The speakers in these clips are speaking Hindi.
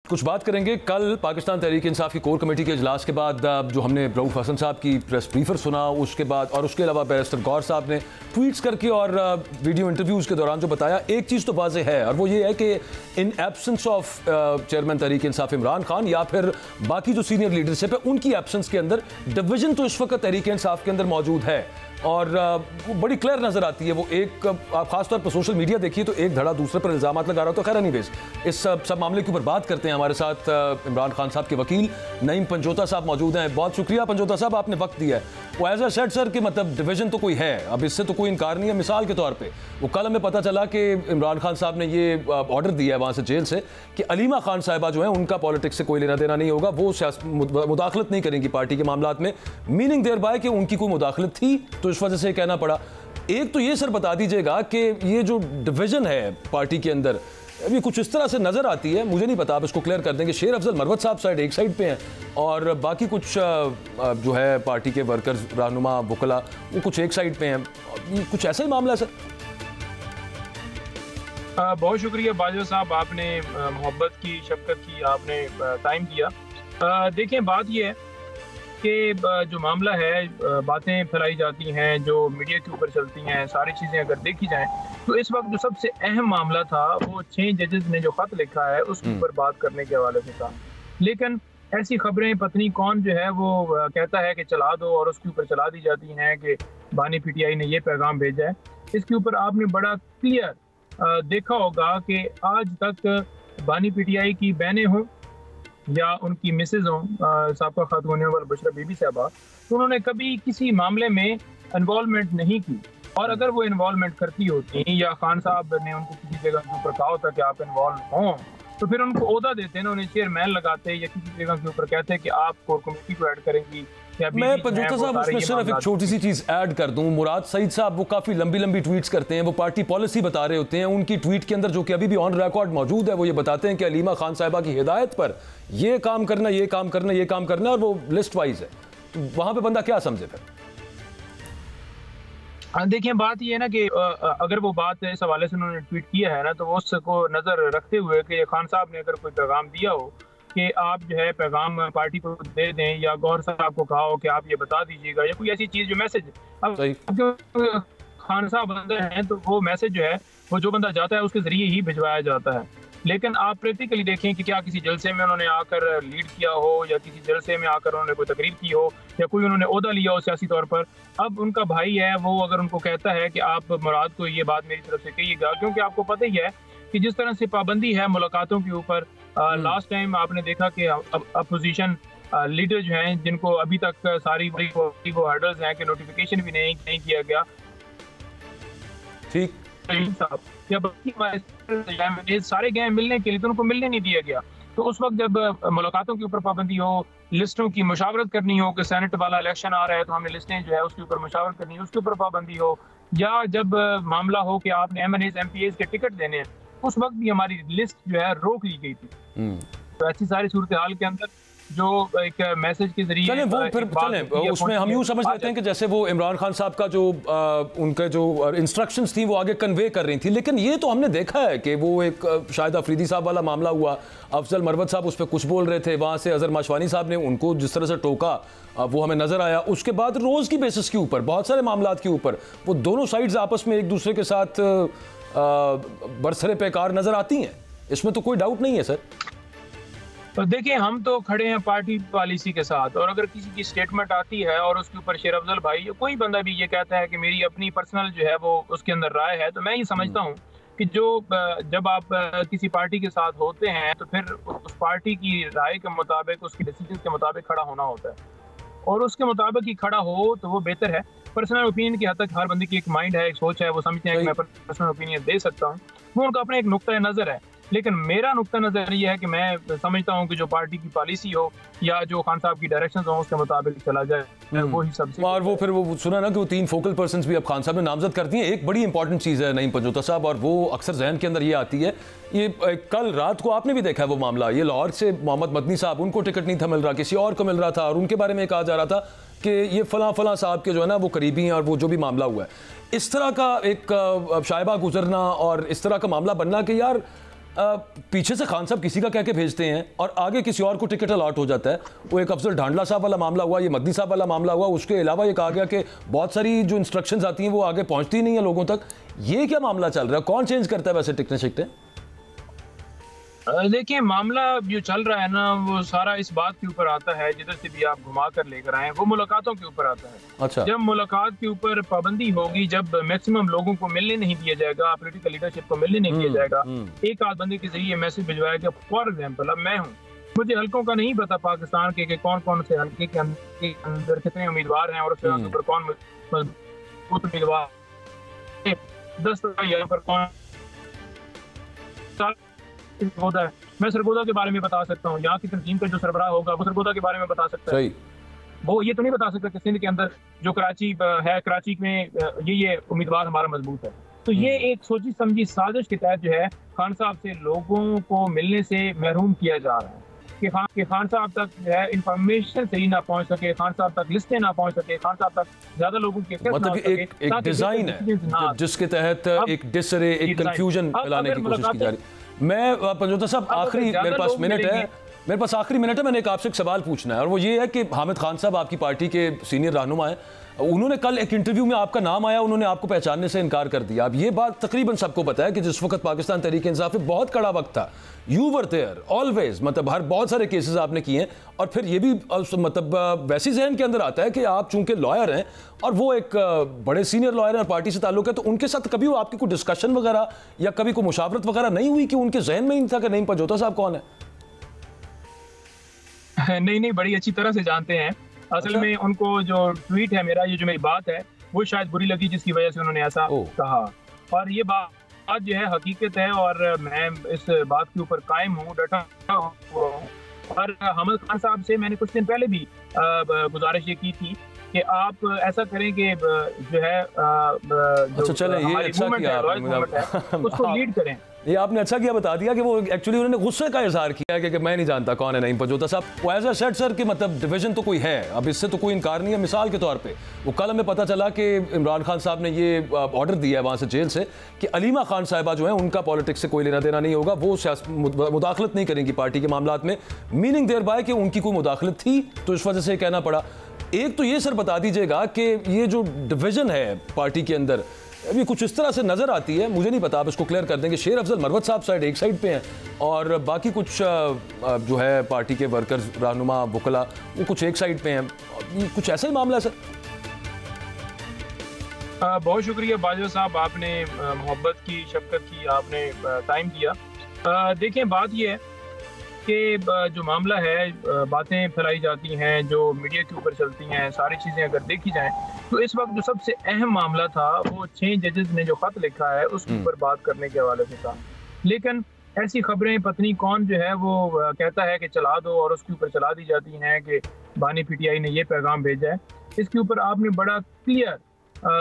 कुछ बात करेंगे। कल पाकिस्तान तहरीक इंसाफ की कोर कमेटी के इजलास के बाद जो हमने रऊफ हसन साहब की प्रेस ब्रीफर सुना, उसके बाद और उसके अलावा बैरिस्टर गौर साहब ने ट्वीट्स करके और वीडियो इंटरव्यूज़ के दौरान जो बताया, एक चीज़ तो वाज़ेह है और वो ये है कि in absence of chairman Tehreek Insaf Imran Khan या फिर बाकी जो सीनियर लीडरशिप है उनकी एब्सेंस के अंदर डिवीजन तो इस वक्त तहरीक इंसाफ के अंदर मौजूद है और वो बड़ी क्लियर नजर आती है। वो एक आप खासतौर पर सोशल मीडिया देखिए तो एक धड़ा दूसरे पर इल्जाम लगा रहा हो। तो खैर एनीवेज इस सब मामले के ऊपर बात करते हैं। हमारे साथ इमरान खान साहब के वकील नईम पंजोता साहब मौजूद हैं। बहुत शुक्रिया पंजोता साहब, आपने वक्त दिया है। वो एज अ सेड सर कि मतलब डिवीजन तो कोई है, अब इससे तो कोई इनकार नहीं है। मिसाल के तौर पर वो कल हमें पता चला कि इमरान खान साहब ने ये ऑर्डर दिया है वहाँ से जेल से कि अलीमा खान साहिबा जो है उनका पॉलिटिक्स से कोई लेना देना नहीं होगा, वो मुदाखलत नहीं करेंगी पार्टी के मामलात में। मीनिंग देयर बाय कि उनकी कोई मुदाखलत थी तो इस वजह से कहना पड़ा। एक तो ये सर बता दीजिएगा कि ये जो डिवीजन है पार्टी के अंदर अभी कुछ इस तरह से नजर आती है, मुझे नहीं पता, आप इसको क्लियर कर देंगे। शेर अफजल मरवत साहब साइड एक साइड पे हैं और बाकी कुछ जो है पार्टी के वर्कर्स रहनुमा वकला वो कुछ एक साइड पे हैं। कुछ ऐसा ही मामला है सर? बहुत शुक्रिया बाजवा साहब, आपने मोहब्बत की शफकत की आपने टाइम दिया। देखिए बात यह है कि जो मामला है, बातें फैलाई जाती हैं जो मीडिया के ऊपर चलती हैं, सारी चीज़ें अगर देखी जाएं तो इस वक्त जो सबसे अहम मामला था वो 6 जजेस ने जो ख़त लिखा है उसके ऊपर बात करने के हवाले से था। लेकिन ऐसी खबरें पत्नी कौन जो है वो कहता है कि चला दो और उसके ऊपर चला दी जाती हैं कि बानी पीटीआई ने ये पैगाम भेजा है। इसके ऊपर आपने बड़ा क्लियर देखा होगा कि आज तक बानी पीटीआई की बहनें हों या उनकी मिसेज हों, साबका खातून अव्वल बुशरा बीबी साहबा, तो उन्होंने कभी किसी मामले में इन्वॉल्वमेंट नहीं की। और अगर वो इन्वॉल्वमेंट करती होती या खान साहब ने उनको किसी जगह के ऊपर कहा होता कि आप इन्वॉल्व हों तो फिर उनको ओहदा देते ना, उन्हें चेयरमैन लगाते या किसी जगह के ऊपर कहते कि आप कोर कमेटी को ऐड करेंगी। मैं पंजोता साहब उसमें सिर्फ एक छोटी सी चीज ऐड कर दूं। मुराद सईद साहब वो काफी लंबी लंबी ट्वीट्स करते हैं, वो पार्टी पॉलिसी बता रहे होते हैं। उनकी ट्वीट के अंदर जो कि अभी भी ऑन रिकॉर्ड मौजूद है वो ये बताते हैं कि अलीमा खान साहिबा की हिदायत पर ये काम करना, ये काम करना, ये काम करना, और वो लिस्ट वाइज है। तो वहां पे बंदा क्या समझे फिर? देखिए बात ये है ना कि अगर वो बात इस हवाले से उन्होंने ट्वीट किया है ना तो वो उसको नजर रखते हुए कि खान साहब ने अगर कोई पैगाम दिया हो कि आप जो है पैगाम पार्टी को दे दें या गौर साहब को कहा हो कि आप ये बता दीजिएगा या कोई ऐसी चीज जो मैसेज, अब खान साहब अंदर हैं तो वो मैसेज जो है वो जो बंदा जाता है उसके जरिए ही भिजवाया जाता है। लेकिन आप प्रैक्टिकली देखें कि क्या किसी जलसे में उन्होंने आकर लीड किया हो या किसी जलसे में आकर उन्होंने कोई तकरीर की हो या कोई उन्होंने ओहदा लिया हो सियासी तौर पर। अब उनका भाई है वो अगर उनको कहता है कि आप मुराद को ये बात मेरी तरफ से कहिएगा, क्योंकि आपको पता ही है कि जिस तरह से पाबंदी है मुलाकातों के ऊपर, लास्ट टाइम आपने देखा कि अपोजिशन लीडर जो हैं जिनको अभी तक सारी वो हर्डल्स हैं कि नोटिफिकेशन भी नहीं किया गया, ठीक साहब या बाकी सारे गए मिलने के लिए तो उनको मिलने नहीं दिया गया। तो उस वक्त जब मुलाकातों के ऊपर पाबंदी हो, लिस्टों की मुशावरत करनी हो कि सेनेट वाला इलेक्शन आ रहा है तो हमें लिस्टें जो है उसके ऊपर मुशावरत करनी है, उसके ऊपर पाबंदी हो, या जब मामला हो कि आपने MNAs MPAs के टिकट देने हैं, उस वक्त भी हमारी लिस्ट जो है रोक ली गई थी। तो ऐसी सारी सूरत हाल के अंदर जो एक मैसेज के जरिए चलें वो फिर चलें उसमें हम यूँ समझ लेते हैं कि जैसे वो इमरान खान साहब का जो उनके जो इंस्ट्रक्शंस थी वो आगे कन्वे कर रही थी। लेकिन ये तो हमने देखा है कि वो एक शायद अफरीदी साहब वाला मामला हुआ, अफजल मरवत साहब उस पर कुछ बोल रहे थे, वहाँ से अजहर माशवानी साहब ने उनको जिस तरह से टोका वो हमें नजर आया। उसके बाद रोज़ की बेसिस के ऊपर बहुत सारे मामलात के ऊपर वो दोनों साइड्स आपस में एक दूसरे के साथ बरसरे पेकार नजर आती हैं, इसमें तो कोई डाउट नहीं है सर। तो देखिए हम तो खड़े हैं पार्टी पॉलिसी के साथ, और अगर किसी की स्टेटमेंट आती है और उसके ऊपर शेर अफजल भाई या कोई बंदा भी ये कहता है कि मेरी अपनी पर्सनल जो है वो उसके अंदर राय है, तो मैं ये समझता हूँ कि जो जब आप किसी पार्टी के साथ होते हैं तो फिर उस पार्टी की राय के मुताबिक, उसके डिसीजन के मुताबिक खड़ा होना होता है और उसके मुताबिक ही खड़ा हो तो वो बेहतर है। पर्सनल ओपिनियन की हद तक हर बंदे की एक माइंड है, एक सोच है, वो समझते हैं कि मैं पर्सनल ओपिनियन दे सकता हूँ, वो उनका अपना एक नुक्ता नज़र है। लेकिन मेरा नुक्ता नज़र ये है कि मैं समझता हूँ कि जो पार्टी की पॉलिसी हो या जो खान साहब की डायरेक्शंस हो उसके मुताबिक चला जाए, वो ही सबसे। और वो फिर वो सुना ना कि वो 3 फोकल पर्सन्स भी अब खान साहब ने नामजद कर दिए। एक बड़ी इंपॉर्टेंट चीज़ है नईम पंजोता साहब, और वो अक्सर जहन के अंदर ये आती है, ये कल रात को आपने भी देखा है वो मामला, ये लाहौर से मोहम्मद मदनी साहब, उनको टिकट नहीं था मिल रहा, किसी और को मिल रहा था, और उनके बारे में कहा जा रहा था कि ये फलां साहब के जो है ना वो करीबी हैं, और वो जो भी मामला हुआ है, इस तरह का एक शायबा गुजरना और इस तरह का मामला बनना कि यार पीछे से खान साहब किसी का कह के भेजते हैं और आगे किसी और को टिकट अलॉट हो जाता है। वो एक अफजल ढांडला साहब वाला मामला हुआ, ये मदनी साहब वाला मामला हुआ, उसके अलावा ये कहा गया कि बहुत सारी जो इंस्ट्रक्शंस आती हैं वो आगे पहुंचती नहीं है लोगों तक। ये क्या मामला चल रहा है? कौन चेंज करता है वैसे टिकटें शिकटें? देखिए, मामला जो चल रहा है ना, वो सारा इस बात के ऊपर आता है, जिधर से भी आप घुमा कर लेकर आए, वो मुलाकातों के ऊपर आता है। अच्छा। जब मुलाकात के ऊपर पाबंदी होगी, जब मैक्सिमम लोगों को मिलने नहीं दिया जाएगा, पॉलिटिकल लीडरशिप को मिलने नहीं दिया जाएगा, एक आध बंदे के जरिए मैसेज भिजवाया गया। फॉर एग्जाम्पल, अब मैं हूँ, मुझे हल्कों का नहीं पता पाकिस्तान के कौन कौन से हल्के के अंदर कितने उम्मीदवार हैं और उसके ऊपर कौन मजबूत उम्मीदवार 10 यहाँ पर कौन होता है। मैं सरगोदा के बारे में बता सकता हूँ, यहाँ की तंजीम का जो सरबराह होगा वो सरगोदा के बारे में बता सकता है। वो ये तो नहीं बता सकता कि सिंध के अंदर जो कराची है, कराची में ये उम्मीदवार हमारा मजबूत है। तो ये एक सोची समझी साजिश के तहत जो है खान साहब से लोगों को मिलने से महरूम किया जा रहा है कि खान साहब तक जो है इंफॉर्मेशन सही ना पहुंच सके, खान साहब तक लिस्टें ना पहुंच सके, खान साहब तक ज्यादा लोगों की मतलब एक डिजाइन है जिसके तहत एक डिसरे, एक कंफ्यूजन फैलाने की कोशिश की जा रही। मैं पंजोता साहब, आखिरी मेरे पास आखिरी मिनट है, मैंने एक आपसे एक सवाल पूछना है और वो ये है कि हामिद खान साहब आपकी पार्टी के सीनियर रहनुमा हैं, उन्होंने कल एक इंटरव्यू में आपका नाम आया, उन्होंने आपको पहचानने से इनकार कर दिया। अब ये बात तकरीबन सबको पता है कि जिस वक्त पाकिस्तान तहरीक इंसाफ में बहुत कड़ा वक्त था, यू वर देयर ऑलवेज, मतलब हर बहुत सारे केसेस आपने किए हैं और फिर ये भी मतलब वैसी जहन के अंदर आता है कि आप चूंकि लॉयर हैं और वो एक बड़े सीनियर लॉयर हैं और पार्टी से ताल्लुक है, तो उनके साथ कभी वो आपकी कोई डिस्कशन वगैरह या कभी कोई मुशावरत वगैरह नहीं हुई कि उनके जहन में ही था कि नहीं पंजोता साहब कौन है? नहीं, बड़ी अच्छी तरह से जानते हैं। असल में उनको जो ट्वीट है मेरा, ये जो मेरी बात है, वो शायद बुरी लगी जिसकी वजह से उन्होंने ऐसा कहा। और ये बात जो है हकीकत है और मैं इस बात के ऊपर कायम हूँ, डटा हूँ। और हामिद खान साहब से मैंने कुछ दिन पहले भी गुजारिश ये की थी कि आप ऐसा करें कि जो है जो हमारी मूवमेंट है, रॉयल मूवमेंट है, उसको लीड करें। ये आपने अच्छा किया बता दिया कि वो एक्चुअली उन्होंने गुस्से का इजहार किया है कि मैं नहीं जानता कौन है नहीं पंजोता साहब। वो एज अ सेट सर कि मतलब डिवीजन तो कोई है, अब इससे तो कोई इनकार नहीं है। मिसाल के तौर पे वो कल हमें पता चला कि इमरान खान साहब ने ये ऑर्डर दिया है वहाँ से जेल से कि अलीमा खान साहिबा जो है उनका पॉलिटिक्स से कोई लेना देना नहीं होगा, वो मुदाखलत नहीं करेंगी पार्टी के मामलात में। मीनिंग देयर बाय कि उनकी कोई मुदाखलत थी तो इस वजह से कहना पड़ा। एक तो ये सर बता दीजिएगा कि ये जो डिवीजन है पार्टी के अंदर अभी कुछ इस तरह से नजर आती है, मुझे नहीं पता, आप इसको क्लियर कर देंगे। शेर अफजल मरवत साहब साइड एक साइड पे हैं और बाकी कुछ जो है पार्टी के वर्कर्स, रहनुमा, वकला, वो कुछ एक साइड पे हैं। ये कुछ ऐसा ही मामला है सर? बहुत शुक्रिया बाजवा साहब, आपने मोहब्बत की, शफकत की आपने टाइम दिया। देखिए, बात ये है कि जो मामला है, बातें फैलाई जाती हैं जो मीडिया के ऊपर चलती हैं, सारी चीज़ें अगर देखी जाएं तो इस वक्त जो सबसे अहम मामला था वो 6 जजेस ने जो खत लिखा है उसके ऊपर बात करने के हवाले से था। लेकिन ऐसी खबरें पत्नी कौन जो है वो कहता है कि चला दो और उसके ऊपर चला दी जाती हैं कि बानी पीटीआई ने ये पैगाम भेजा है। इसके ऊपर आपने बड़ा क्लियर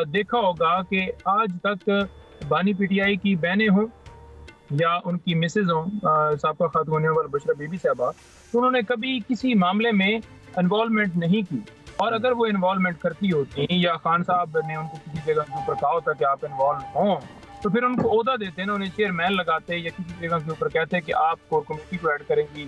देखा होगा कि आज तक बानी पीटीआई की बहनें हों या उनकी मिसेज हों, साबका खातून बुशरा बीबी साहबा, तो उन्होंने कभी किसी मामले में इन्वॉल्वमेंट नहीं की। और अगर वो इन्वॉल्वमेंट करती होती या खान साहब ने उनको किसी जगह के ऊपर कहा होता कि आप इन्वॉल्व हों, तो फिर उनको ओहदा देते ना, उन्हें चेयरमैन लगाते या किसी जगह के ऊपर कहते कि आप कोर कमेटी को ऐड करेंगी